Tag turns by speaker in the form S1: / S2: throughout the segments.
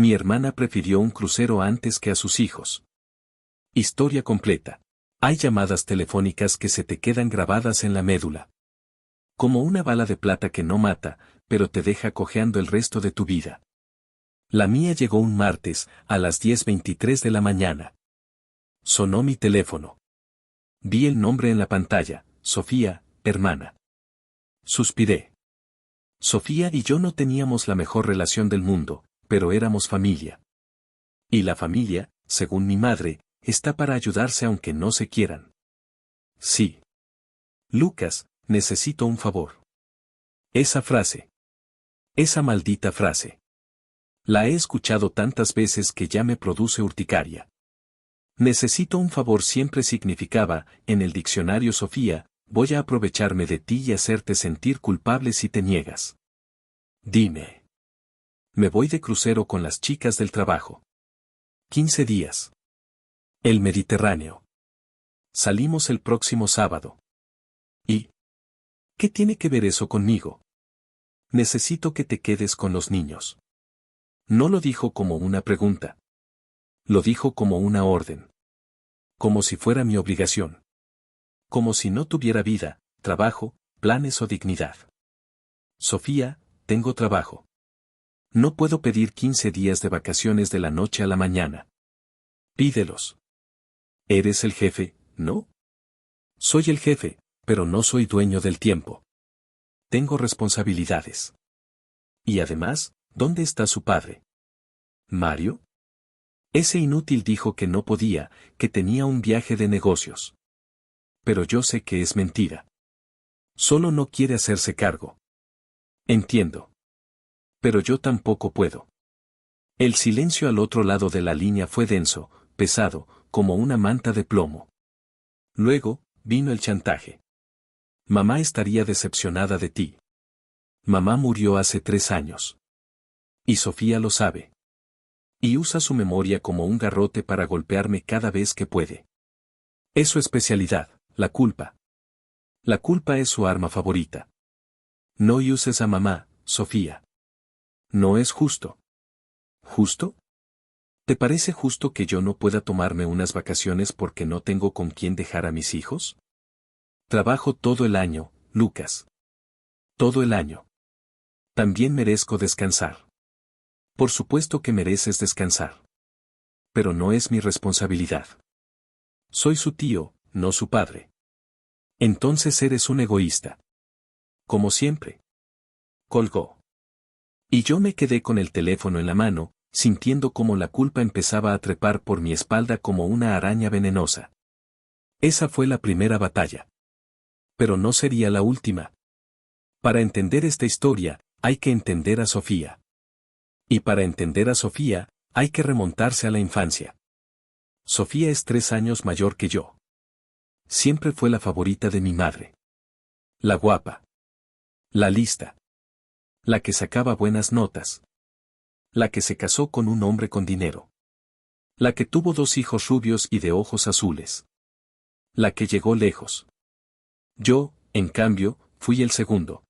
S1: Mi hermana prefirió un crucero antes que a sus hijos. Historia completa. Hay llamadas telefónicas que se te quedan grabadas en la médula. Como una bala de plata que no mata, pero te deja cojeando el resto de tu vida. La mía llegó un martes, a las 10:23 de la mañana. Sonó mi teléfono. Vi el nombre en la pantalla, Sofía, hermana. Suspiré. Sofía y yo no teníamos la mejor relación del mundo, pero éramos familia. Y la familia, según mi madre, está para ayudarse aunque no se quieran. Sí. Lucas, necesito un favor. Esa frase. Esa maldita frase. La he escuchado tantas veces que ya me produce urticaria. Necesito un favor siempre significaba, en el diccionario Sofía, voy a aprovecharme de ti y hacerte sentir culpable si te niegas. Dime. Me voy de crucero con las chicas del trabajo. 15 días. El Mediterráneo. Salimos el próximo sábado. ¿Y qué tiene que ver eso conmigo? Necesito que te quedes con los niños. No lo dijo como una pregunta. Lo dijo como una orden. Como si fuera mi obligación. Como si no tuviera vida, trabajo, planes o dignidad. Sofía, tengo trabajo. No puedo pedir 15 días de vacaciones de la noche a la mañana. Pídelos. Eres el jefe, ¿no? Soy el jefe, pero no soy dueño del tiempo. Tengo responsabilidades. Y además, ¿dónde está su padre? ¿Mario? Ese inútil dijo que no podía, que tenía un viaje de negocios. Pero yo sé que es mentira. Solo no quiere hacerse cargo. Entiendo. Pero yo tampoco puedo. El silencio al otro lado de la línea fue denso, pesado, como una manta de plomo. Luego, vino el chantaje. Mamá estaría decepcionada de ti. Mamá murió hace 3 años. Y Sofía lo sabe. Y usa su memoria como un garrote para golpearme cada vez que puede. Es su especialidad, la culpa. La culpa es su arma favorita. No uses a mamá, Sofía. No es justo. ¿Justo? ¿Te parece justo que yo no pueda tomarme unas vacaciones porque no tengo con quién dejar a mis hijos? Trabajo todo el año, Lucas. Todo el año. También merezco descansar. Por supuesto que mereces descansar. Pero no es mi responsabilidad. Soy su tío, no su padre. Entonces eres un egoísta. Como siempre. Colgó. Y yo me quedé con el teléfono en la mano, sintiendo cómo la culpa empezaba a trepar por mi espalda como una araña venenosa. Esa fue la primera batalla. Pero no sería la última. Para entender esta historia, hay que entender a Sofía. Y para entender a Sofía, hay que remontarse a la infancia. Sofía es 3 años mayor que yo. Siempre fue la favorita de mi madre. La guapa. La lista. La que sacaba buenas notas. La que se casó con un hombre con dinero. La que tuvo 2 hijos rubios y de ojos azules. La que llegó lejos. Yo, en cambio, fui el segundo.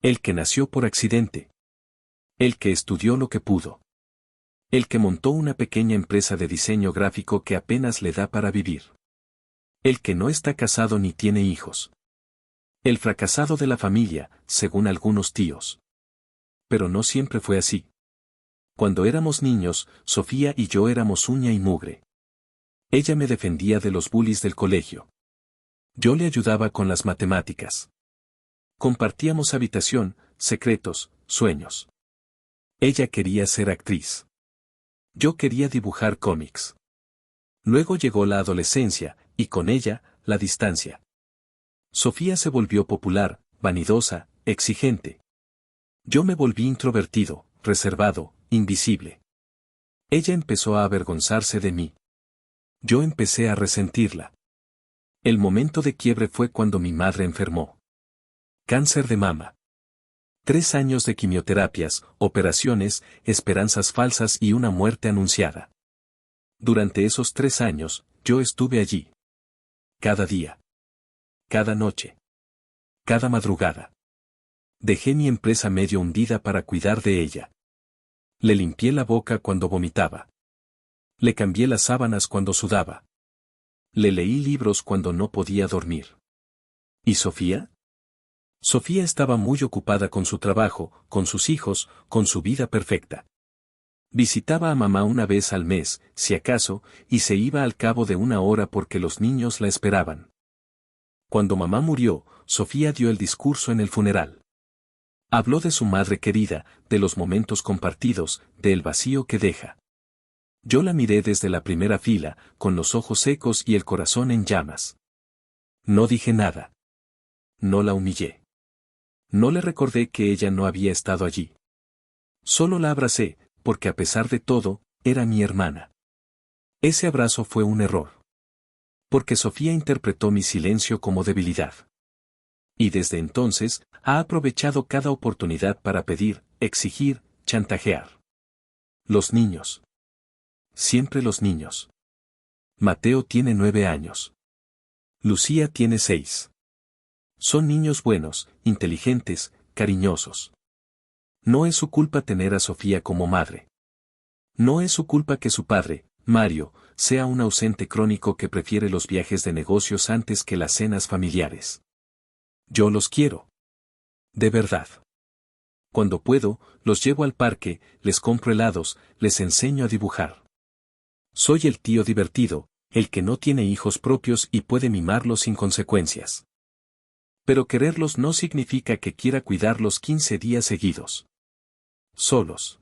S1: El que nació por accidente. El que estudió lo que pudo. El que montó una pequeña empresa de diseño gráfico que apenas le da para vivir. El que no está casado ni tiene hijos. El fracasado de la familia, según algunos tíos. Pero no siempre fue así. Cuando éramos niños, Sofía y yo éramos uña y mugre. Ella me defendía de los bullies del colegio. Yo le ayudaba con las matemáticas. Compartíamos habitación, secretos, sueños. Ella quería ser actriz. Yo quería dibujar cómics. Luego llegó la adolescencia, y con ella, la distancia. Sofía se volvió popular, vanidosa, exigente. Yo me volví introvertido, reservado, invisible. Ella empezó a avergonzarse de mí. Yo empecé a resentirla. El momento de quiebre fue cuando mi madre enfermó. Cáncer de mama. 3 años de quimioterapias, operaciones, esperanzas falsas y una muerte anunciada. Durante esos 3 años, yo estuve allí. Cada día. Cada noche. Cada madrugada. Dejé mi empresa medio hundida para cuidar de ella. Le limpié la boca cuando vomitaba. Le cambié las sábanas cuando sudaba. Le leí libros cuando no podía dormir. ¿Y Sofía? Sofía estaba muy ocupada con su trabajo, con sus hijos, con su vida perfecta. Visitaba a mamá una vez al mes, si acaso, y se iba al cabo de una hora porque los niños la esperaban. Cuando mamá murió, Sofía dio el discurso en el funeral. Habló de su madre querida, de los momentos compartidos, del vacío que deja. Yo la miré desde la primera fila, con los ojos secos y el corazón en llamas. No dije nada. No la humillé. No le recordé que ella no había estado allí. Solo la abracé, porque a pesar de todo, era mi hermana. Ese abrazo fue un error. Porque Sofía interpretó mi silencio como debilidad. Y desde entonces, ha aprovechado cada oportunidad para pedir, exigir, chantajear. Los niños. Siempre los niños. Mateo tiene 9 años. Lucía tiene 6. Son niños buenos, inteligentes, cariñosos. No es su culpa tener a Sofía como madre. No es su culpa que su padre, Mario, sea un ausente crónico que prefiere los viajes de negocios antes que las cenas familiares. Yo los quiero. De verdad. Cuando puedo, los llevo al parque, les compro helados, les enseño a dibujar. Soy el tío divertido, el que no tiene hijos propios y puede mimarlos sin consecuencias. Pero quererlos no significa que quiera cuidarlos 15 días seguidos. Solos.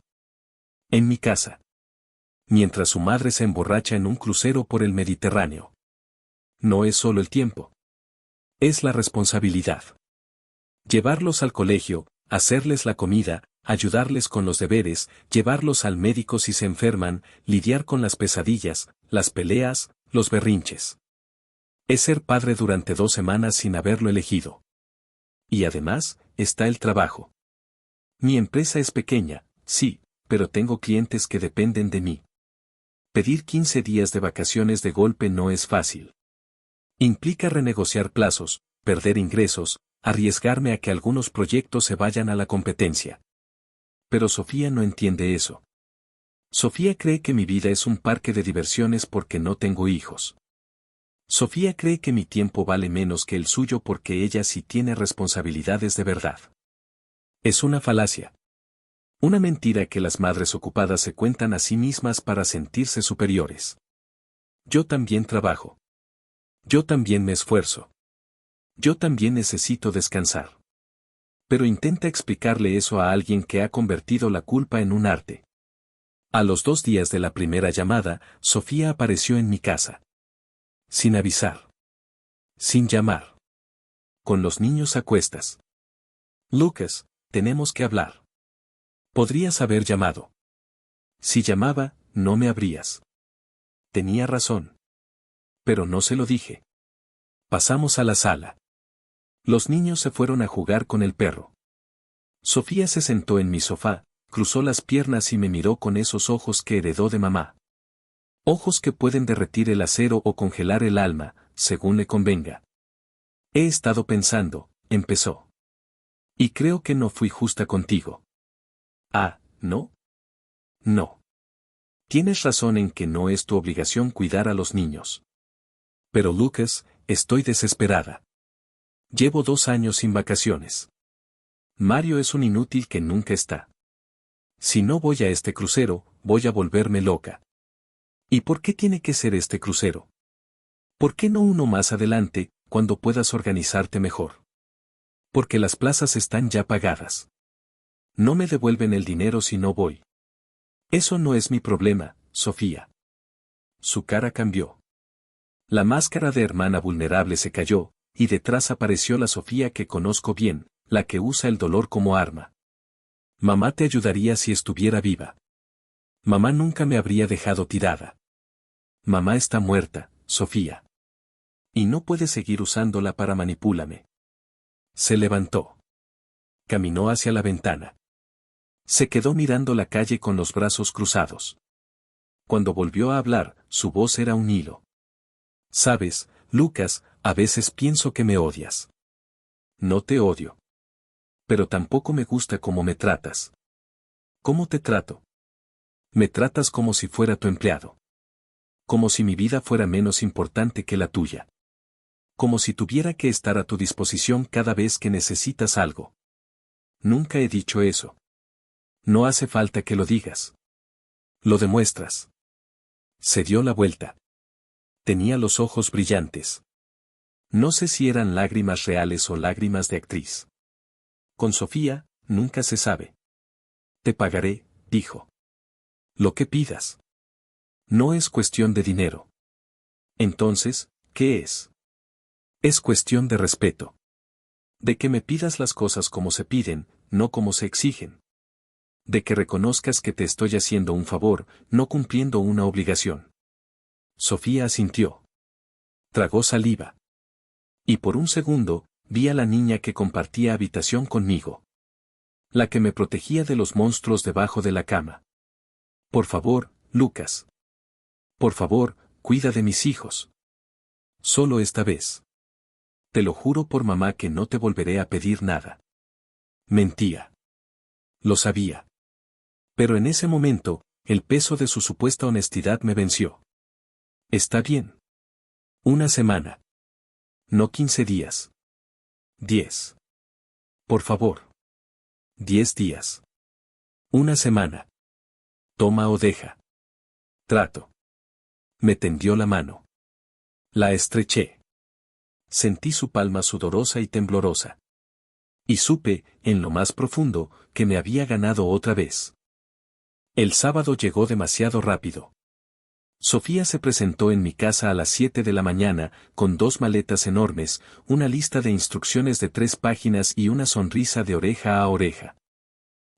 S1: En mi casa. Mientras su madre se emborracha en un crucero por el Mediterráneo. No es solo el tiempo. Es la responsabilidad. Llevarlos al colegio, hacerles la comida, ayudarles con los deberes, llevarlos al médico si se enferman, lidiar con las pesadillas, las peleas, los berrinches. Es ser padre durante 2 semanas sin haberlo elegido. Y además, está el trabajo. Mi empresa es pequeña, sí, pero tengo clientes que dependen de mí. Pedir 15 días de vacaciones de golpe no es fácil. Implica renegociar plazos, perder ingresos, arriesgarme a que algunos proyectos se vayan a la competencia. Pero Sofía no entiende eso. Sofía cree que mi vida es un parque de diversiones porque no tengo hijos. Sofía cree que mi tiempo vale menos que el suyo porque ella sí tiene responsabilidades de verdad. Es una falacia. Una mentira que las madres ocupadas se cuentan a sí mismas para sentirse superiores. Yo también trabajo. Yo también me esfuerzo. Yo también necesito descansar. Pero intenta explicarle eso a alguien que ha convertido la culpa en un arte. A los 2 días de la primera llamada, Sofía apareció en mi casa. Sin avisar. Sin llamar. Con los niños a cuestas. Lucas, tenemos que hablar. Podrías haber llamado. Si llamaba, no me abrías. Tenía razón. Pero no se lo dije. Pasamos a la sala. Los niños se fueron a jugar con el perro. Sofía se sentó en mi sofá, cruzó las piernas y me miró con esos ojos que heredó de mamá. Ojos que pueden derretir el acero o congelar el alma, según le convenga. He estado pensando, empezó. Y creo que no fui justa contigo. Ah, ¿no? No. Tienes razón en que no es tu obligación cuidar a los niños. Pero Lucas, estoy desesperada. Llevo 2 años sin vacaciones. Mario es un inútil que nunca está. Si no voy a este crucero, voy a volverme loca. ¿Y por qué tiene que ser este crucero? ¿Por qué no uno más adelante, cuando puedas organizarte mejor? Porque las plazas están ya pagadas. No me devuelven el dinero si no voy. Eso no es mi problema, Sofía. Su cara cambió. La máscara de hermana vulnerable se cayó, y detrás apareció la Sofía que conozco bien, la que usa el dolor como arma. Mamá te ayudaría si estuviera viva. Mamá nunca me habría dejado tirada. Mamá está muerta, Sofía. Y no puedes seguir usándola para manipularme. Se levantó. Caminó hacia la ventana. Se quedó mirando la calle con los brazos cruzados. Cuando volvió a hablar, su voz era un hilo. Sabes, Lucas, a veces pienso que me odias. No te odio. Pero tampoco me gusta cómo me tratas. ¿Cómo te trato? Me tratas como si fuera tu empleado. Como si mi vida fuera menos importante que la tuya. Como si tuviera que estar a tu disposición cada vez que necesitas algo. Nunca he dicho eso. No hace falta que lo digas. Lo demuestras. Se dio la vuelta. Tenía los ojos brillantes. No sé si eran lágrimas reales o lágrimas de actriz. Con Sofía, nunca se sabe. Te pagaré, dijo. Lo que pidas. No es cuestión de dinero. Entonces, ¿qué es? Es cuestión de respeto. De que me pidas las cosas como se piden, no como se exigen. De que reconozcas que te estoy haciendo un favor, no cumpliendo una obligación. Sofía asintió. Tragó saliva. Y por un segundo, vi a la niña que compartía habitación conmigo. La que me protegía de los monstruos debajo de la cama. Por favor, Lucas. Por favor, cuida de mis hijos. Solo esta vez. Te lo juro por mamá que no te volveré a pedir nada. Mentía. Lo sabía. Pero en ese momento, el peso de su supuesta honestidad me venció. Está bien. Una semana. No 15 días. 10. Por favor. 10 días. Una semana. Toma o deja. Trato. Me tendió la mano. La estreché. Sentí su palma sudorosa y temblorosa. Y supe, en lo más profundo, que me había ganado otra vez. El sábado llegó demasiado rápido. Sofía se presentó en mi casa a las 7 de la mañana, con 2 maletas enormes, una lista de instrucciones de 3 páginas y una sonrisa de oreja a oreja.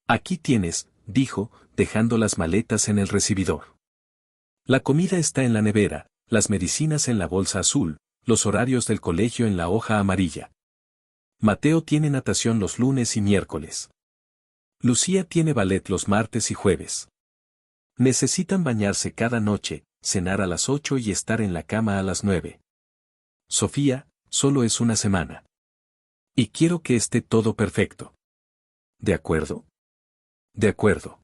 S1: Aquí tienes, dijo, dejando las maletas en el recibidor. La comida está en la nevera, las medicinas en la bolsa azul, los horarios del colegio en la hoja amarilla. Mateo tiene natación los lunes y miércoles. Lucía tiene ballet los martes y jueves. Necesitan bañarse cada noche, cenar a las 8 y estar en la cama a las 9. Sofía, solo es una semana. Y quiero que esté todo perfecto. ¿De acuerdo? De acuerdo.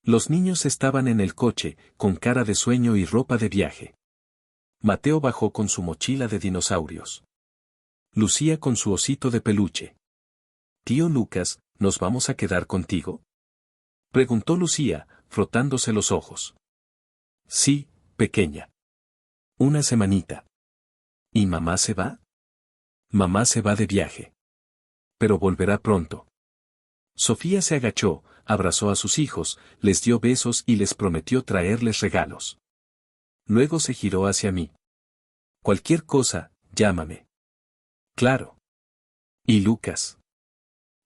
S1: Los niños estaban en el coche, con cara de sueño y ropa de viaje. Mateo bajó con su mochila de dinosaurios. Lucía con su osito de peluche. Tío Lucas, ¿nos vamos a quedar contigo? Preguntó Lucía, frotándose los ojos. Sí, pequeña. Una semanita. ¿Y mamá se va? Mamá se va de viaje. Pero volverá pronto. Sofía se agachó, abrazó a sus hijos, les dio besos y les prometió traerles regalos. Luego se giró hacia mí. Cualquier cosa, llámame. Claro. ¿Y Lucas?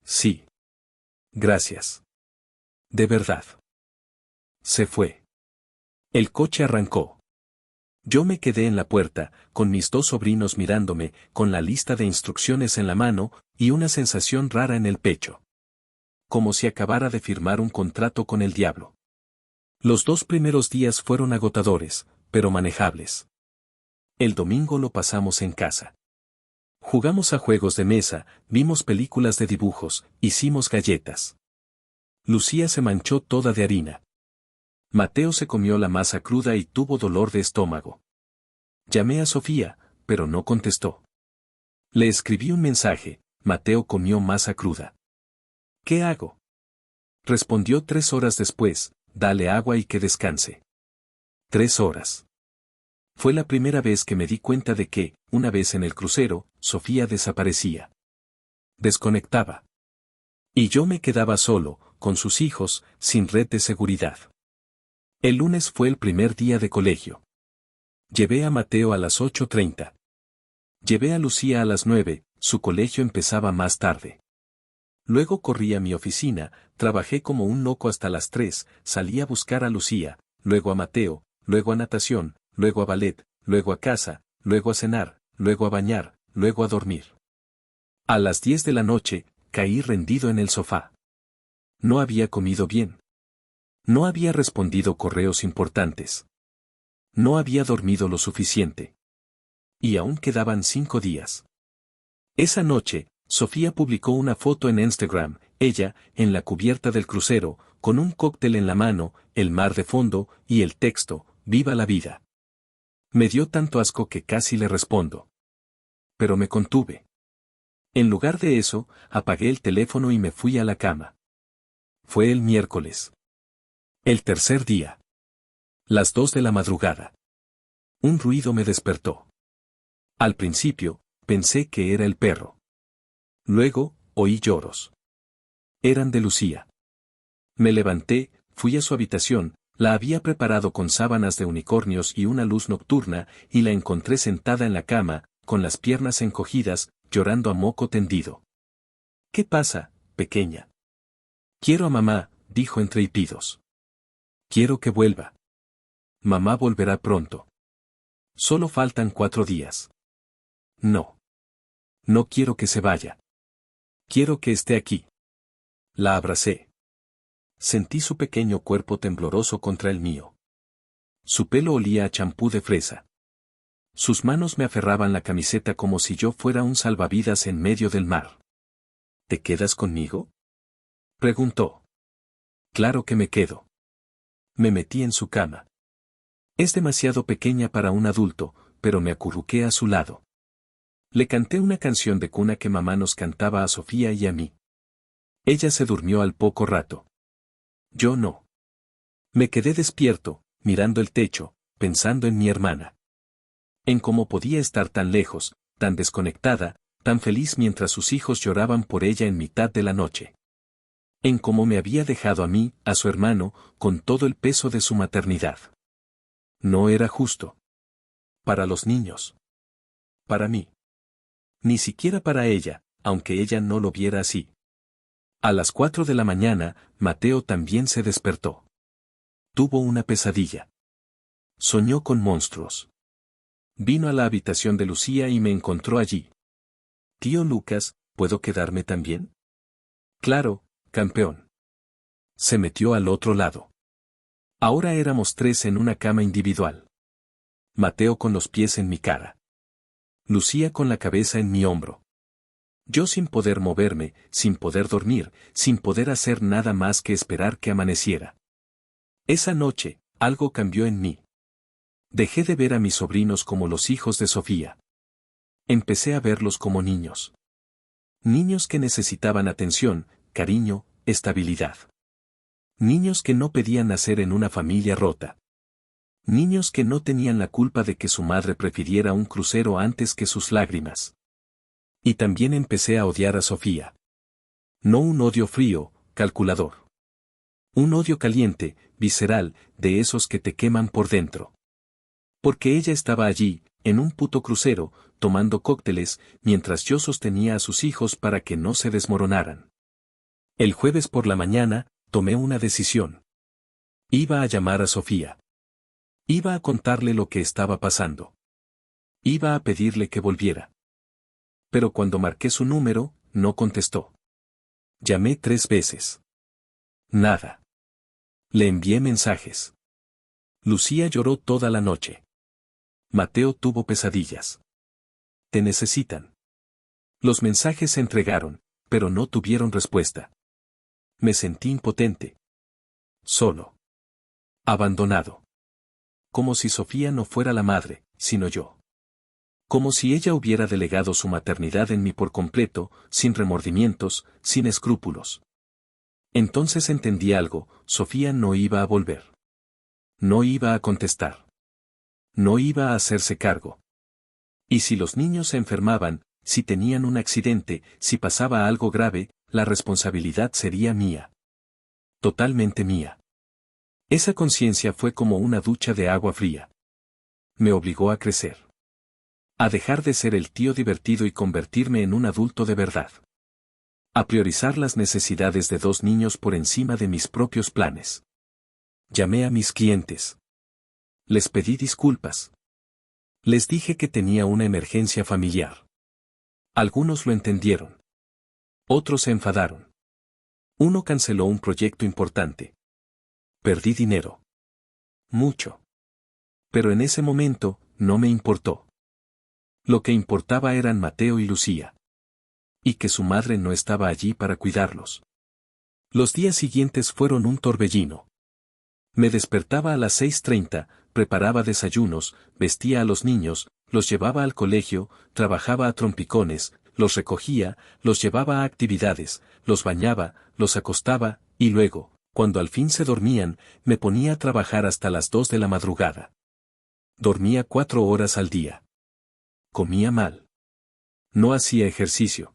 S1: Sí. Gracias. De verdad. Se fue. El coche arrancó. Yo me quedé en la puerta, con mis 2 sobrinos mirándome, con la lista de instrucciones en la mano, y una sensación rara en el pecho. Como si acabara de firmar un contrato con el diablo. Los 2 primeros días fueron agotadores, pero manejables. El domingo lo pasamos en casa. Jugamos a juegos de mesa, vimos películas de dibujos, hicimos galletas. Lucía se manchó toda de harina. Mateo se comió la masa cruda y tuvo dolor de estómago. Llamé a Sofía, pero no contestó. Le escribí un mensaje, Mateo comió masa cruda. ¿Qué hago? Respondió 3 horas después, dale agua y que descanse. 3 horas. Fue la primera vez que me di cuenta de que, una vez en el crucero, Sofía desaparecía. Desconectaba. Y yo me quedaba solo, con sus hijos, sin red de seguridad. El lunes fue el primer día de colegio. Llevé a Mateo a las 8:30. Llevé a Lucía a las 9, su colegio empezaba más tarde. Luego corrí a mi oficina, trabajé como un loco hasta las 3, salí a buscar a Lucía, luego a Mateo, luego a natación, luego a ballet, luego a casa, luego a cenar, luego a bañar, luego a dormir. A las 10 de la noche, caí rendido en el sofá. No había comido bien. No había respondido correos importantes. No había dormido lo suficiente. Y aún quedaban 5 días. Esa noche, Sofía publicó una foto en Instagram, ella, en la cubierta del crucero, con un cóctel en la mano, el mar de fondo, y el texto, «Viva la vida». Me dio tanto asco que casi le respondo. Pero me contuve. En lugar de eso, apagué el teléfono y me fui a la cama. Fue el miércoles. El tercer día. Las 2 de la madrugada. Un ruido me despertó. Al principio, pensé que era el perro. Luego, oí lloros. Eran de Lucía. Me levanté, fui a su habitación, la había preparado con sábanas de unicornios y una luz nocturna, y la encontré sentada en la cama, con las piernas encogidas, llorando a moco tendido. «¿Qué pasa, pequeña?» «Quiero a mamá», dijo entre hipidos. «Quiero que vuelva. Mamá volverá pronto. Solo faltan 4 días. No. No quiero que se vaya. Quiero que esté aquí». La abracé. Sentí su pequeño cuerpo tembloroso contra el mío. Su pelo olía a champú de fresa. Sus manos me aferraban la camiseta como si yo fuera un salvavidas en medio del mar. «¿Te quedas conmigo?», preguntó. «Claro que me quedo». Me metí en su cama. Es demasiado pequeña para un adulto, pero me acurruqué a su lado. Le canté una canción de cuna que mamá nos cantaba a Sofía y a mí. Ella se durmió al poco rato. Yo no. Me quedé despierto, mirando el techo, pensando en mi hermana. En cómo podía estar tan lejos, tan desconectada, tan feliz mientras sus hijos lloraban por ella en mitad de la noche. En cómo me había dejado a mí, a su hermano, con todo el peso de su maternidad. No era justo. Para los niños. Para mí. Ni siquiera para ella, aunque ella no lo viera así. A las 4 de la mañana, Mateo también se despertó. Tuvo una pesadilla. Soñó con monstruos. Vino a la habitación de Lucía y me encontró allí. «Tío Lucas, ¿puedo quedarme también?». «Claro, campeón». Se metió al otro lado. Ahora éramos 3 en una cama individual. Mateo con los pies en mi cara. Lucía con la cabeza en mi hombro. Yo sin poder moverme, sin poder dormir, sin poder hacer nada más que esperar que amaneciera. Esa noche, algo cambió en mí. Dejé de ver a mis sobrinos como los hijos de Sofía. Empecé a verlos como niños. Niños que necesitaban atención, cariño, estabilidad. Niños que no pedían nacer en una familia rota. Niños que no tenían la culpa de que su madre prefiriera un crucero antes que sus lágrimas. Y también empecé a odiar a Sofía. No un odio frío, calculador. Un odio caliente, visceral, de esos que te queman por dentro. Porque ella estaba allí, en un puto crucero, tomando cócteles, mientras yo sostenía a sus hijos para que no se desmoronaran. El jueves por la mañana, tomé una decisión. Iba a llamar a Sofía. Iba a contarle lo que estaba pasando. Iba a pedirle que volviera. Pero cuando marqué su número, no contestó. Llamé 3 veces. Nada. Le envié mensajes. Lucía lloró toda la noche. Mateo tuvo pesadillas. Te necesitan. Los mensajes se entregaron, pero no tuvieron respuesta. Me sentí impotente. Solo. Abandonado. Como si Sofía no fuera la madre, sino yo. Como si ella hubiera delegado su maternidad en mí por completo, sin remordimientos, sin escrúpulos. Entonces entendí algo: Sofía no iba a volver. No iba a contestar. No iba a hacerse cargo. Y si los niños se enfermaban, si tenían un accidente, si pasaba algo grave, la responsabilidad sería mía. Totalmente mía. Esa conciencia fue como una ducha de agua fría. Me obligó a crecer. A dejar de ser el tío divertido y convertirme en un adulto de verdad. A priorizar las necesidades de 2 niños por encima de mis propios planes. Llamé a mis clientes. Les pedí disculpas. Les dije que tenía una emergencia familiar. Algunos lo entendieron. Otros se enfadaron. Uno canceló un proyecto importante. Perdí dinero. Mucho. Pero en ese momento, no me importó. Lo que importaba eran Mateo y Lucía. Y que su madre no estaba allí para cuidarlos. Los días siguientes fueron un torbellino. Me despertaba a las 6:30, preparaba desayunos, vestía a los niños, los llevaba al colegio, trabajaba a trompicones, los recogía, los llevaba a actividades, los bañaba, los acostaba, y luego, cuando al fin se dormían, me ponía a trabajar hasta las 2 de la madrugada. Dormía 4 horas al día. Comía mal. No hacía ejercicio.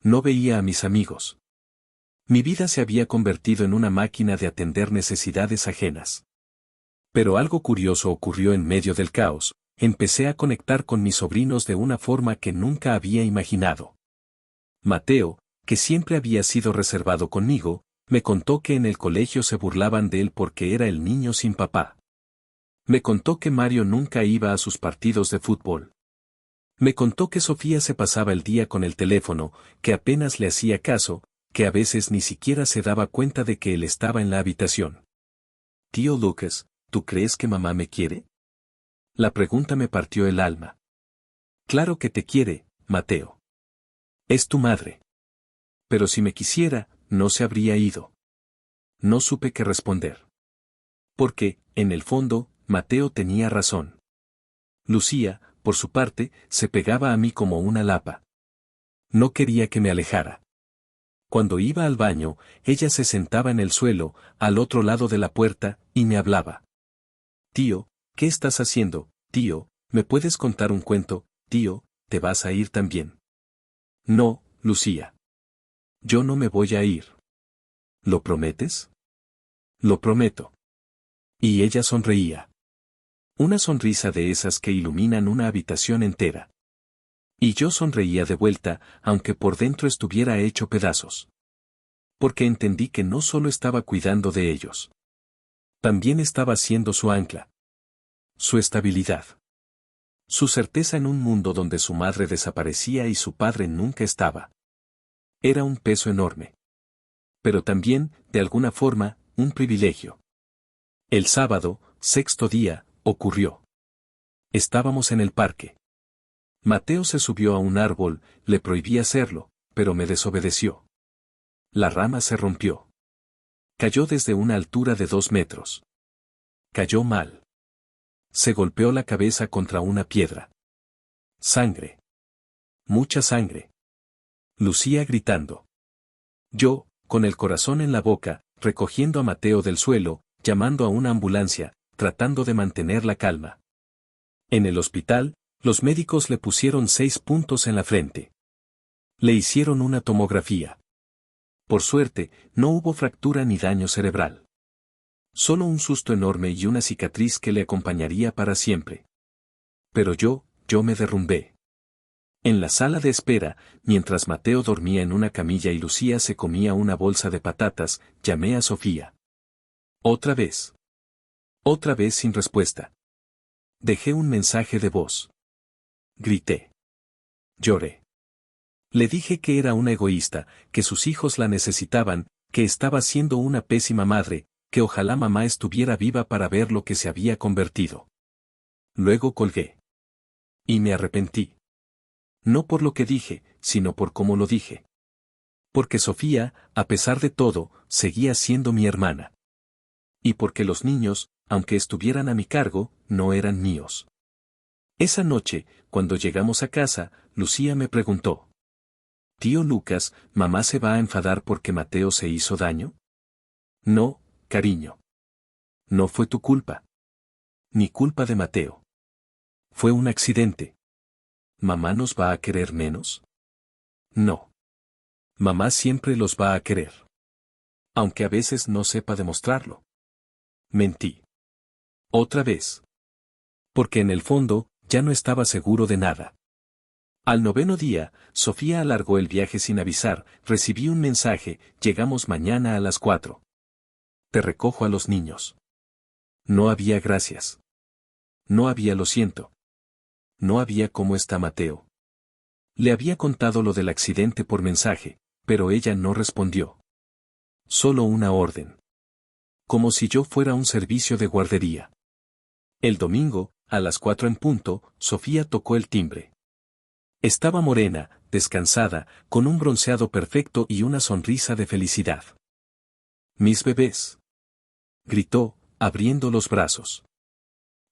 S1: No veía a mis amigos. Mi vida se había convertido en una máquina de atender necesidades ajenas. Pero algo curioso ocurrió en medio del caos. Empecé a conectar con mis sobrinos de una forma que nunca había imaginado. Mateo, que siempre había sido reservado conmigo, me contó que en el colegio se burlaban de él porque era el niño sin papá. Me contó que Mario nunca iba a sus partidos de fútbol. Me contó que Sofía se pasaba el día con el teléfono, que apenas le hacía caso, que a veces ni siquiera se daba cuenta de que él estaba en la habitación. Tío Lucas, ¿tú crees que mamá me quiere? La pregunta me partió el alma. Claro que te quiere, Mateo. Es tu madre. Pero si me quisiera, no se habría ido. No supe qué responder. Porque, en el fondo, Mateo tenía razón. Lucía, por su parte, se pegaba a mí como una lapa. No quería que me alejara. Cuando iba al baño, ella se sentaba en el suelo, al otro lado de la puerta, y me hablaba. Tío, ¿qué estás haciendo? Tío, ¿me puedes contar un cuento? Tío, ¿te vas a ir también? No, Lucía. Yo no me voy a ir. ¿Lo prometes? Lo prometo. Y ella sonreía. Una sonrisa de esas que iluminan una habitación entera. Y yo sonreía de vuelta, aunque por dentro estuviera hecho pedazos. Porque entendí que no solo estaba cuidando de ellos. También estaba siendo su ancla. Su estabilidad. Su certeza en un mundo donde su madre desaparecía y su padre nunca estaba. Era un peso enorme. Pero también, de alguna forma, un privilegio. El sábado, 6º día, ocurrió. Estábamos en el parque. Mateo se subió a un árbol, le prohibí hacerlo, pero me desobedeció. La rama se rompió. Cayó desde una altura de 2 metros. Cayó mal. Se golpeó la cabeza contra una piedra. Sangre. Mucha sangre. Lucía gritando. Yo, con el corazón en la boca, recogiendo a Mateo del suelo, llamando a una ambulancia, tratando de mantener la calma. En el hospital, los médicos le pusieron 6 puntos en la frente. Le hicieron una tomografía. Por suerte, no hubo fractura ni daño cerebral. Solo un susto enorme y una cicatriz que le acompañaría para siempre. Pero yo me derrumbé. En la sala de espera, mientras Mateo dormía en una camilla y Lucía se comía una bolsa de patatas, llamé a Sofía. Otra vez. Otra vez sin respuesta. Dejé un mensaje de voz. Grité. Lloré. Le dije que era una egoísta, que sus hijos la necesitaban, que estaba siendo una pésima madre, que ojalá mamá estuviera viva para ver lo que se había convertido. Luego colgué. Y me arrepentí. No por lo que dije, sino por cómo lo dije. Porque Sofía, a pesar de todo, seguía siendo mi hermana. Y porque los niños, aunque estuvieran a mi cargo, no eran míos. Esa noche, cuando llegamos a casa, Lucía me preguntó. Tío Lucas, ¿mamá se va a enfadar porque Mateo se hizo daño? No, cariño. No fue tu culpa. Ni culpa de Mateo. Fue un accidente. ¿Mamá nos va a querer menos? No. Mamá siempre los va a querer. Aunque a veces no sepa demostrarlo. Mentí. Otra vez. Porque en el fondo, ya no estaba seguro de nada. Al 9º día, Sofía alargó el viaje sin avisar, recibí un mensaje, llegamos mañana a las 4. Te recojo a los niños. No había gracias. No había lo siento. No había cómo está Mateo. Le había contado lo del accidente por mensaje, pero ella no respondió. Solo una orden. Como si yo fuera un servicio de guardería. El domingo, a las 4 en punto, Sofía tocó el timbre. Estaba morena, descansada, con un bronceado perfecto y una sonrisa de felicidad. Mis bebés. Gritó, abriendo los brazos.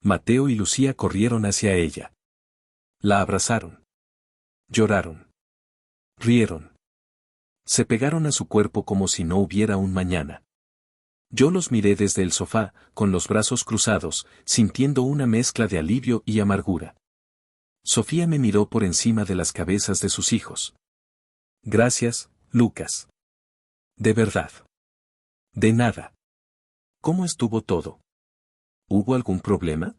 S1: Mateo y Lucía corrieron hacia ella. La abrazaron. Lloraron. Rieron. Se pegaron a su cuerpo como si no hubiera un mañana. Yo los miré desde el sofá, con los brazos cruzados, sintiendo una mezcla de alivio y amargura. Sofía me miró por encima de las cabezas de sus hijos. Gracias, Lucas. De verdad. De nada. ¿Cómo estuvo todo? ¿Hubo algún problema?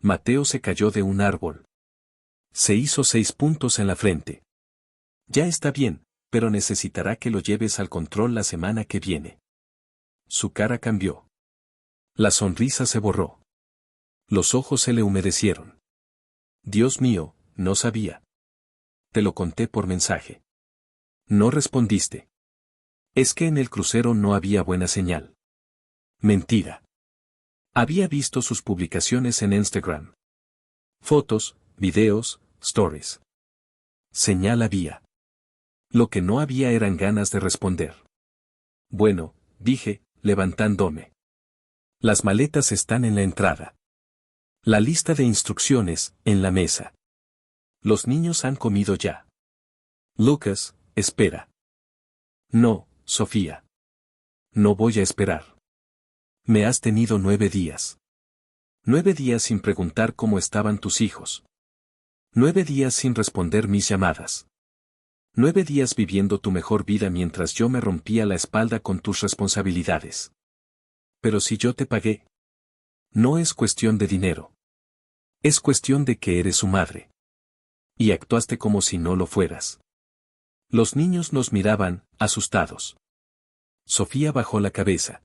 S1: Mateo se cayó de un árbol. Se hizo 6 puntos en la frente. Ya está bien, pero necesitará que lo lleves al control la semana que viene. Su cara cambió. La sonrisa se borró. Los ojos se le humedecieron. Dios mío, no sabía. Te lo conté por mensaje. No respondiste. Es que en el crucero no había buena señal. Mentira. Había visto sus publicaciones en Instagram. Fotos, videos, stories. Señal había. Lo que no había eran ganas de responder. Bueno, dije, levantándome. Las maletas están en la entrada. La lista de instrucciones, en la mesa. Los niños han comido ya. Lucas, espera. No, Sofía. No voy a esperar. Me has tenido 9 días. 9 días sin preguntar cómo estaban tus hijos. 9 días sin responder mis llamadas. 9 días viviendo tu mejor vida mientras yo me rompía la espalda con tus responsabilidades. Pero si yo te pagué. No es cuestión de dinero. Es cuestión de que eres su madre. Y actuaste como si no lo fueras. Los niños nos miraban, asustados. Sofía bajó la cabeza.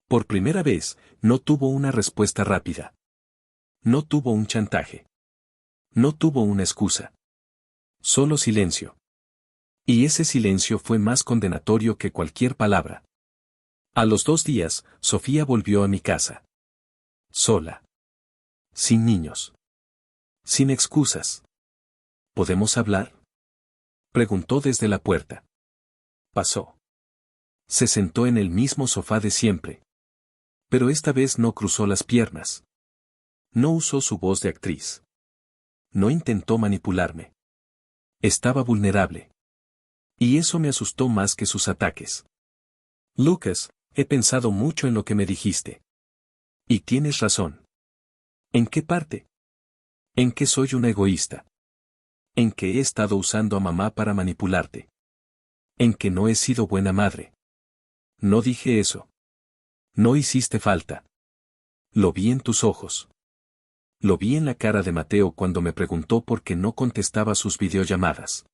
S1: Por primera vez, no tuvo una respuesta rápida. No tuvo un chantaje. No tuvo una excusa. Solo silencio. Y ese silencio fue más condenatorio que cualquier palabra. A los 2 días, Sofía volvió a mi casa. Sola. Sin niños. Sin excusas. ¿Podemos hablar? Preguntó desde la puerta. Pasó. Se sentó en el mismo sofá de siempre. Pero esta vez no cruzó las piernas. No usó su voz de actriz. No intentó manipularme. Estaba vulnerable. Y eso me asustó más que sus ataques. Lucas, he pensado mucho en lo que me dijiste. Y tienes razón. ¿En qué parte? ¿En que soy una egoísta? ¿En que he estado usando a mamá para manipularte? ¿En que no he sido buena madre? No dije eso. No hiciste falta. Lo vi en tus ojos. Lo vi en la cara de Mateo cuando me preguntó por qué no contestaba sus videollamadas.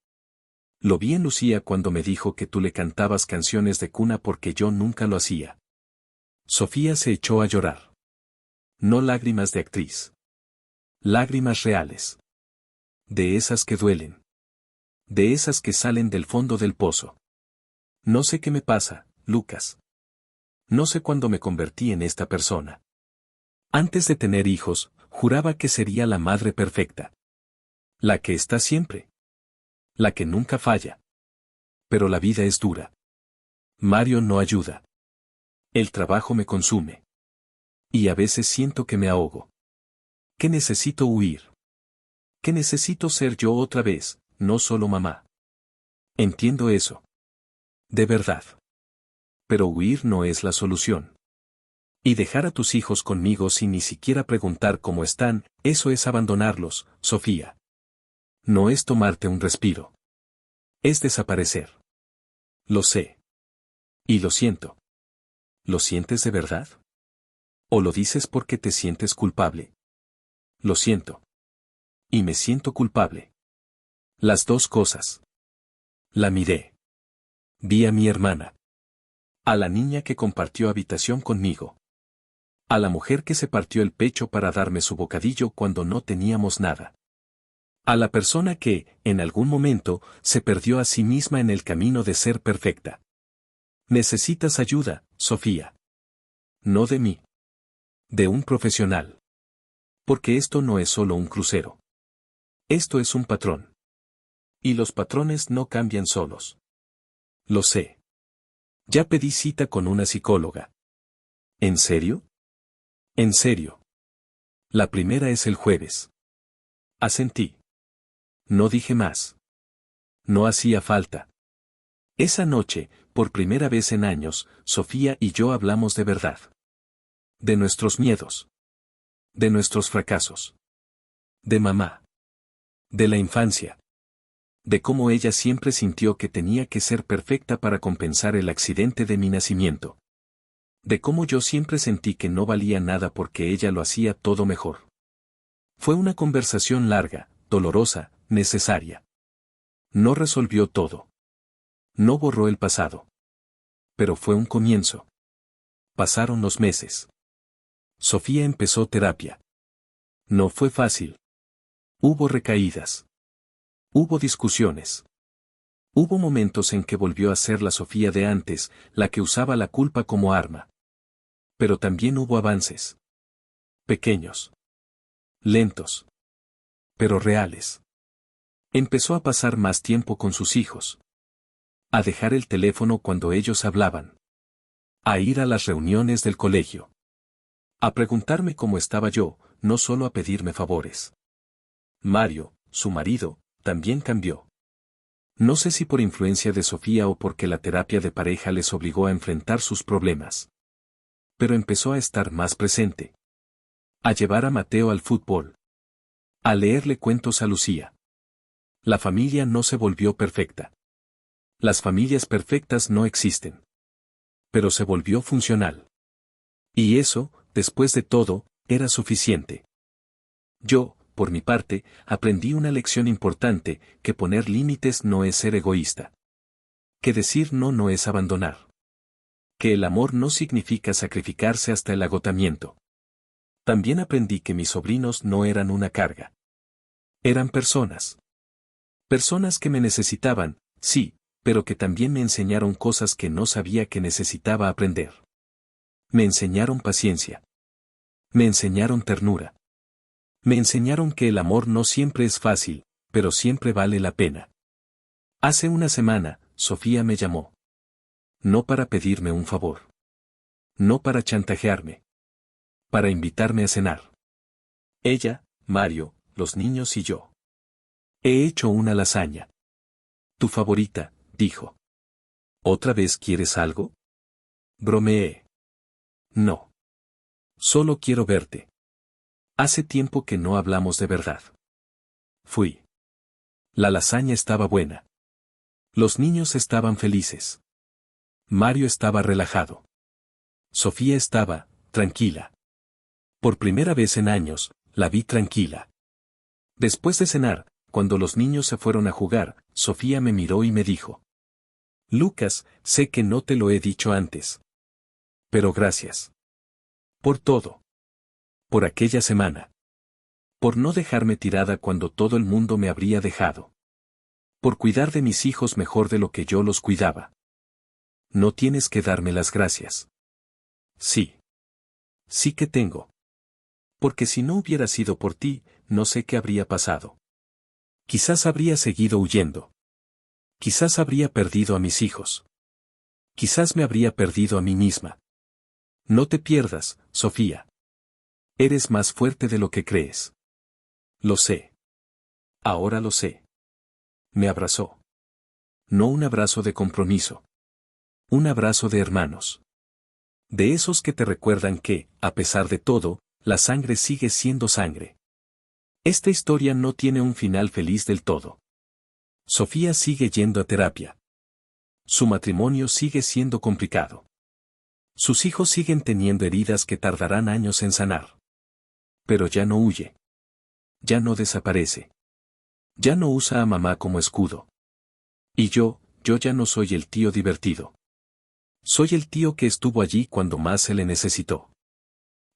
S1: Lo vi en Lucía cuando me dijo que tú le cantabas canciones de cuna porque yo nunca lo hacía. Sofía se echó a llorar. No lágrimas de actriz. Lágrimas reales. De esas que duelen. De esas que salen del fondo del pozo. No sé qué me pasa, Lucas. No sé cuándo me convertí en esta persona. Antes de tener hijos, juraba que sería la madre perfecta. La que está siempre. La que nunca falla. Pero la vida es dura. Mario no ayuda. El trabajo me consume. Y a veces siento que me ahogo. Que necesito huir. Que necesito ser yo otra vez, no solo mamá. Entiendo eso. De verdad. Pero huir no es la solución. Y dejar a tus hijos conmigo sin ni siquiera preguntar cómo están, eso es abandonarlos, Sofía. No es tomarte un respiro. Es desaparecer. Lo sé. Y lo siento. ¿Lo sientes de verdad? ¿O lo dices porque te sientes culpable? Lo siento. Y me siento culpable. Las dos cosas. La miré. Vi a mi hermana. A la niña que compartió habitación conmigo. A la mujer que se partió el pecho para darme su bocadillo cuando no teníamos nada. A la persona que, en algún momento, se perdió a sí misma en el camino de ser perfecta. Necesitas ayuda, Sofía. No de mí. De un profesional. Porque esto no es solo un crucero. Esto es un patrón. Y los patrones no cambian solos. Lo sé. Ya pedí cita con una psicóloga. ¿En serio? En serio. La primera es el jueves. Asentí. No dije más. No hacía falta. Esa noche, por primera vez en años, Sofía y yo hablamos de verdad. De nuestros miedos. De nuestros fracasos. De mamá. De la infancia. De cómo ella siempre sintió que tenía que ser perfecta para compensar el accidente de mi nacimiento. De cómo yo siempre sentí que no valía nada porque ella lo hacía todo mejor. Fue una conversación larga, dolorosa, necesaria. No resolvió todo. No borró el pasado. Pero fue un comienzo. Pasaron los meses. Sofía empezó terapia. No fue fácil. Hubo recaídas. Hubo discusiones. Hubo momentos en que volvió a ser la Sofía de antes, la que usaba la culpa como arma. Pero también hubo avances. Pequeños. Lentos. Pero reales. Empezó a pasar más tiempo con sus hijos. A dejar el teléfono cuando ellos hablaban. A ir a las reuniones del colegio. A preguntarme cómo estaba yo, no solo a pedirme favores. Mario, su marido, también cambió. No sé si por influencia de Sofía o porque la terapia de pareja les obligó a enfrentar sus problemas. Pero empezó a estar más presente. A llevar a Mateo al fútbol. A leerle cuentos a Lucía. La familia no se volvió perfecta. Las familias perfectas no existen. Pero se volvió funcional. Y eso, después de todo, era suficiente. Yo, por mi parte, aprendí una lección importante, que poner límites no es ser egoísta. Que decir no no es abandonar. Que el amor no significa sacrificarse hasta el agotamiento. También aprendí que mis sobrinos no eran una carga. Eran personas. Personas que me necesitaban, sí, pero que también me enseñaron cosas que no sabía que necesitaba aprender. Me enseñaron paciencia. Me enseñaron ternura. Me enseñaron que el amor no siempre es fácil, pero siempre vale la pena. Hace una semana, Sofía me llamó. No para pedirme un favor. No para chantajearme. Para invitarme a cenar. Ella, Mario, los niños y yo. He hecho una lasaña. Tu favorita, dijo. ¿Otra vez quieres algo? Bromeé. No. Solo quiero verte. Hace tiempo que no hablamos de verdad. Fui. La lasaña estaba buena. Los niños estaban felices. Mario estaba relajado. Sofía estaba, tranquila. Por primera vez en años, la vi tranquila. Después de cenar, cuando los niños se fueron a jugar, Sofía me miró y me dijo. Lucas, sé que no te lo he dicho antes. Pero gracias. Por todo. Por aquella semana. Por no dejarme tirada cuando todo el mundo me habría dejado. Por cuidar de mis hijos mejor de lo que yo los cuidaba. No tienes que darme las gracias. Sí. Sí que tengo. Porque si no hubiera sido por ti, no sé qué habría pasado. Quizás habría seguido huyendo. Quizás habría perdido a mis hijos. Quizás me habría perdido a mí misma. No te pierdas, Sofía. Eres más fuerte de lo que crees. Lo sé. Ahora lo sé. Me abrazó. No un abrazo de compromiso. Un abrazo de hermanos. De esos que te recuerdan que, a pesar de todo, la sangre sigue siendo sangre. Esta historia no tiene un final feliz del todo. Sofía sigue yendo a terapia. Su matrimonio sigue siendo complicado. Sus hijos siguen teniendo heridas que tardarán años en sanar. Pero ya no huye. Ya no desaparece. Ya no usa a mamá como escudo. Y yo ya no soy el tío divertido. Soy el tío que estuvo allí cuando más se le necesitó.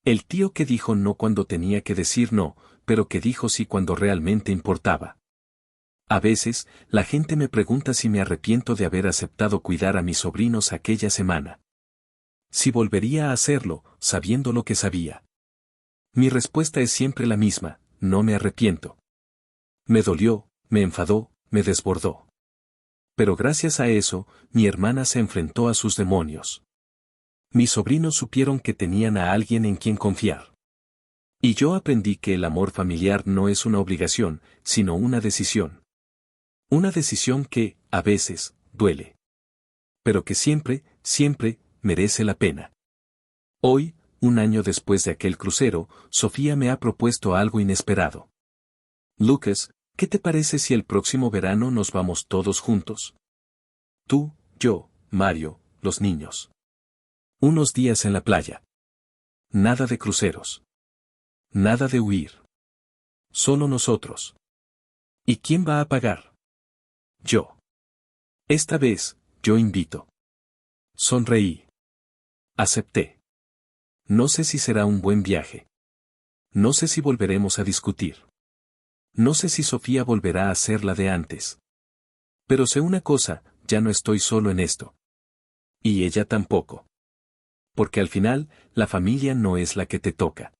S1: El tío que dijo no cuando tenía que decir no, pero que dijo sí cuando realmente importaba. A veces, la gente me pregunta si me arrepiento de haber aceptado cuidar a mis sobrinos aquella semana. Si volvería a hacerlo, sabiendo lo que sabía. Mi respuesta es siempre la misma, no me arrepiento. Me dolió, me enfadó, me desbordó. Pero gracias a eso, mi hermana se enfrentó a sus demonios. Mis sobrinos supieron que tenían a alguien en quien confiar. Y yo aprendí que el amor familiar no es una obligación, sino una decisión. Una decisión que, a veces, duele. Pero que siempre, siempre, merece la pena. Hoy, un año después de aquel crucero, Sofía me ha propuesto algo inesperado. Lucas, ¿qué te parece si el próximo verano nos vamos todos juntos? Tú, yo, Mario, los niños. Unos días en la playa. Nada de cruceros. Nada de huir. Solo nosotros. ¿Y quién va a pagar? Yo. Esta vez, yo invito. Sonreí. Acepté. No sé si será un buen viaje. No sé si volveremos a discutir. No sé si Sofía volverá a ser la de antes. Pero sé una cosa, ya no estoy solo en esto. Y ella tampoco. Porque al final, la familia no es la que te toca.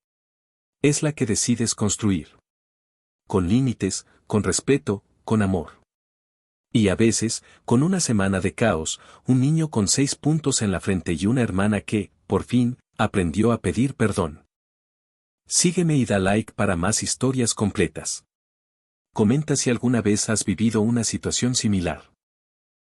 S1: Es la que decides construir. Con límites, con respeto, con amor. Y a veces, con una semana de caos, un niño con 6 puntos en la frente y una hermana que, por fin, aprendió a pedir perdón. Sígueme y da like para más historias completas. Comenta si alguna vez has vivido una situación similar.